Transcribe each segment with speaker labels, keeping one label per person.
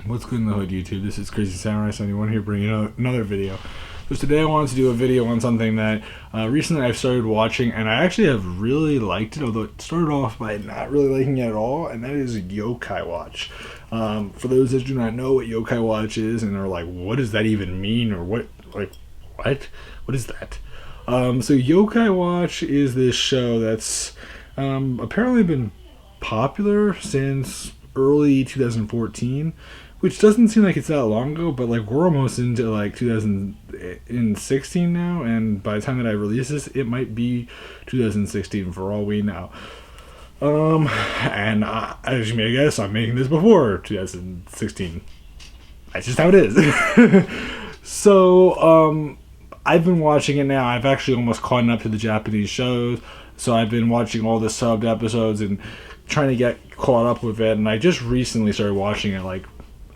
Speaker 1: What's good in the hood, YouTube? This is Crazy Samurai 71 here bringing another video. So today I wanted to do a video on something that recently I've started watching, and I actually have really liked it, although it started off by not really liking it at all, and that is Yokai Watch. For those that do not know what Yokai Watch is and are like, what does that even mean, or what is that? So Yokai Watch is this show that's apparently been popular since early 2014, which doesn't seem like it's that long ago, but like we're almost into like 2016 now, and by the time that I release this, it might be 2016 for all we know. And as you may guess, I'm making this before 2016. That's just how it is. So, I've been watching it now. I've actually almost caught up to the Japanese shows, so I've been watching all the subbed episodes and trying to get caught up with it, and I just recently started watching it. Like,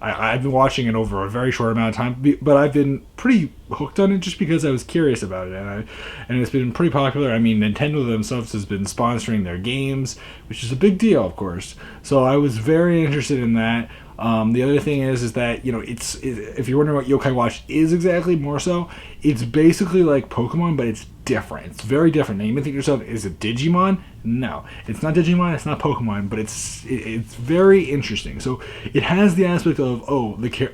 Speaker 1: I've been watching it over a very short amount of time, but I've been pretty hooked on it just because I was curious about it, and it's been pretty popular. I mean, Nintendo themselves has been sponsoring their games, which is a big deal, of course. So I was very interested in that. The other thing is that, you know, if you're wondering what Yokai Watch is exactly, more so, it's basically like Pokemon, but it's different. It's very different. Now you may think to yourself, is it Digimon? No, it's not Digimon, it's not Pokemon, but it's very interesting. So it has the aspect of,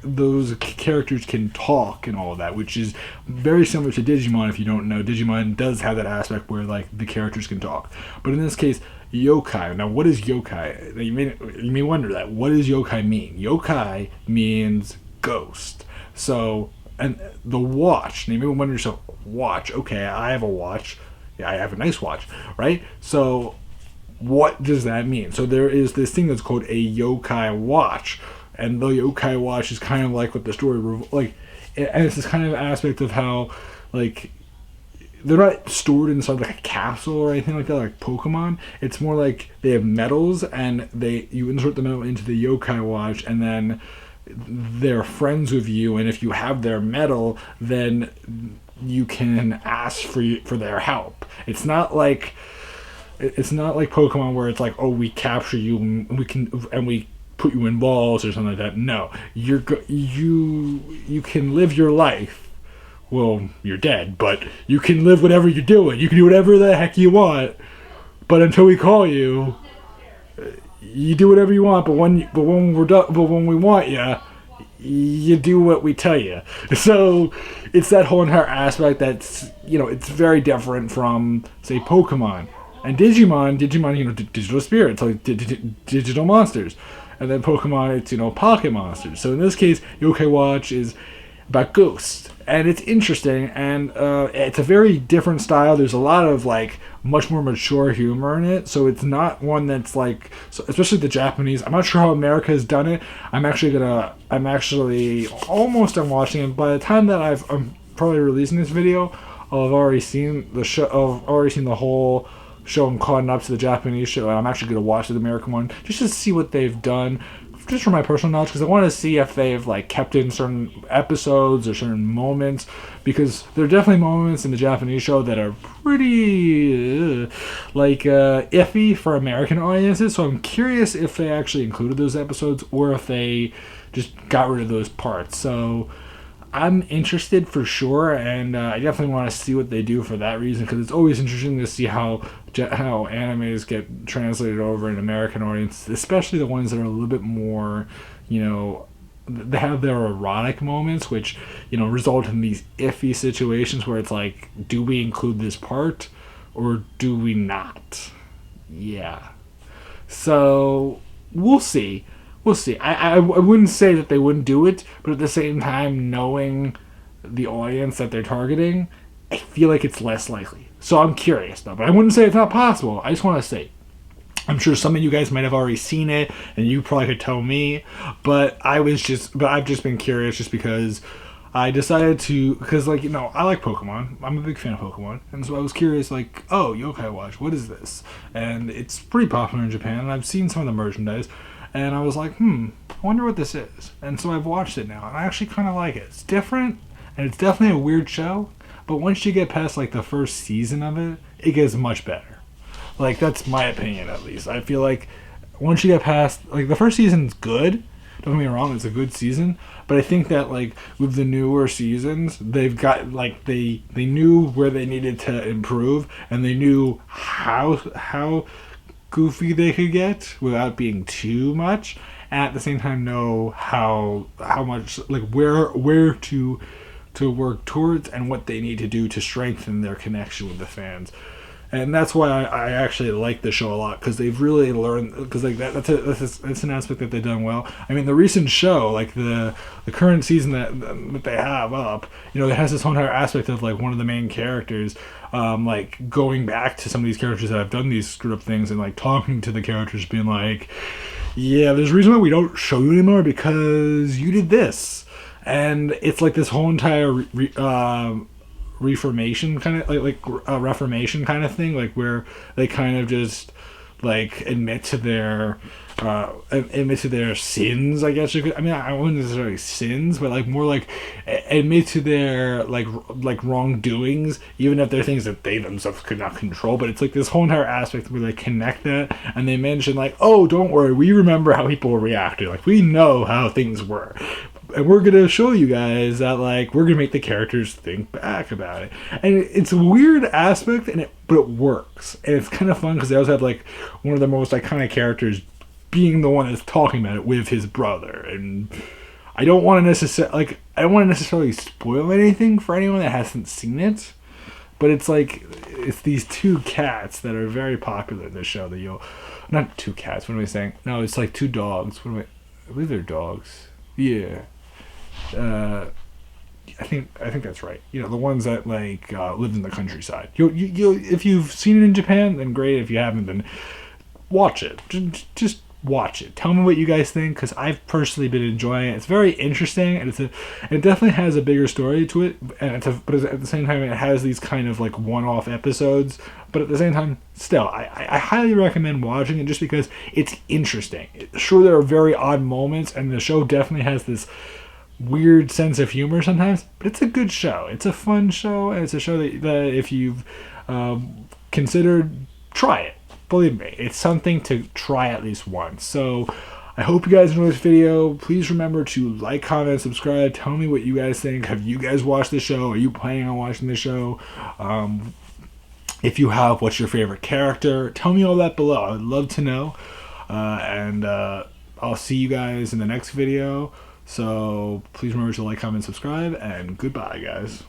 Speaker 1: those characters can talk and all of that, which is very similar to Digimon. If you don't know, Digimon does have that aspect where like the characters can talk. But in this case, Yokai. Now, what is Yokai? Now, you may wonder that. What does Yokai mean? Yokai means ghost. So, and the watch. Now, you may wonder yourself, watch. Okay, I have a watch. Yeah, I have a nice watch, right? So, what does that mean? So, there is this thing that's called a Yokai Watch, and the Yokai Watch is kind of like what the story and it's this kind of aspect of how, like, they're not stored inside like a capsule or anything like that, like Pokemon. It's more like they have medals, and you insert the medal into the Yokai Watch, and then they're friends with you. And if you have their medal, then you can ask for their help. It's not like Pokemon where it's like, oh, we capture you and we put you in balls or something like that. No, you can live your life. Well, you're dead, but you can live whatever you're doing. You can do whatever the heck you want, but until we call you, you do whatever you want. But when we want you, you do what we tell you. So it's that whole entire aspect that's, you know, it's very different from, say, Pokemon and Digimon. You know, digital spirits, like digital monsters, and then Pokemon, it's, you know, pocket monsters. So in this case, Yokai Watch is about ghosts, and it's interesting, and it's a very different style. There's a lot of like much more mature humor in it, so it's not one that's like, so especially the Japanese. I'm not sure how America has done it. I'm actually almost done watching it. By the time that I'm probably releasing this video, I'll have already seen the show. I've already seen the whole show and caught up to the Japanese show, and I'm actually going to watch the American one just to see what they've done, just for my personal knowledge, because I want to see if they've like kept in certain episodes or certain moments, because there are definitely moments in the Japanese show that are pretty iffy for American audiences. So I'm curious if they actually included those episodes or if they just got rid of those parts. So I'm interested for sure, and I definitely want to see what they do for that reason, because it's always interesting to see how animes get translated over in American audiences, especially the ones that are a little bit more, you know, they have their erotic moments, which, you know, result in these iffy situations where it's like, do we include this part or do we not? Yeah. So we'll see. We'll see. I wouldn't say that they wouldn't do it, but at the same time, knowing the audience that they're targeting, I feel like it's less likely. So I'm curious, though. But I wouldn't say it's not possible. I just want to say, I'm sure some of you guys might have already seen it, and you probably could tell me. But I've just been curious, just because I decided to, because, like, you know, I like Pokemon. I'm a big fan of Pokemon, and so I was curious, like, oh, Yokai Watch, what is this? And it's pretty popular in Japan, and I've seen some of the merchandise. And I was like, I wonder what this is. And so I've watched it now, and I actually kind of like it. It's different, and it's definitely a weird show, but once you get past, like, the first season of it, it gets much better. Like, that's my opinion, at least. I feel like once you get past, like, the first season's good, Don't get me wrong, it's a good season, but I think that like with the newer seasons, they've got like they knew where they needed to improve, and they knew how goofy they could get without being too much, and at the same time know how much like where to work towards and what they need to do to strengthen their connection with the fans. And that's why I actually like the show a lot, because they've really learned, because like that's an aspect that they've done well. I mean, the recent show, like the current season that they have up, you know, it has this whole entire aspect of like one of the main characters, like going back to some of these characters that have done these screwed up things and like talking to the characters, being like, yeah, there's a reason why we don't show you anymore because you did this, and it's like this whole entire reformation kind of like a reformation kind of thing, like where they kind of just like admit to their sins, I guess you could. I mean, I wouldn't necessarily sins, but like more like admit to their like wrongdoings, even if they're things that they themselves could not control. But it's like this whole entire aspect where they connect that, and they mention like, oh, don't worry, we remember how people reacted, like we know how things were, and we're gonna show you guys that like we're gonna make the characters think back about it. And it's a weird aspect, but it works, and it's kind of fun because they also have like one of the most iconic characters being the one that's talking about it with his brother. And I don't want to necessarily spoil anything for anyone that hasn't seen it, but it's like it's these two cats that are very popular in this show that you'll not two cats. What am I saying? No, it's like two dogs. I believe they're dogs. Yeah. I think that's right. You know, the ones that like live in the countryside. You if you've seen it in Japan, then great. If you haven't, then watch it. Just watch it. Tell me what you guys think, because I've personally been enjoying it. It's very interesting, and it definitely has a bigger story to it. And but at the same time, it has these kind of like one-off episodes. But at the same time, still, I highly recommend watching it just because it's interesting. Sure, there are very odd moments, and the show definitely has this weird sense of humor sometimes, but it's a good show. It's a fun show, and it's a show that if you've considered, try it. Believe me, it's something to try at least once. So I hope you guys enjoyed this video. Please remember to like, comment, subscribe. Tell me what you guys think. Have you guys watched the show? Are you planning on watching the show? If you have, what's your favorite character? Tell me all that below. I would love to know. And I'll see you guys in the next video. So please remember to like, comment, subscribe, and goodbye, guys.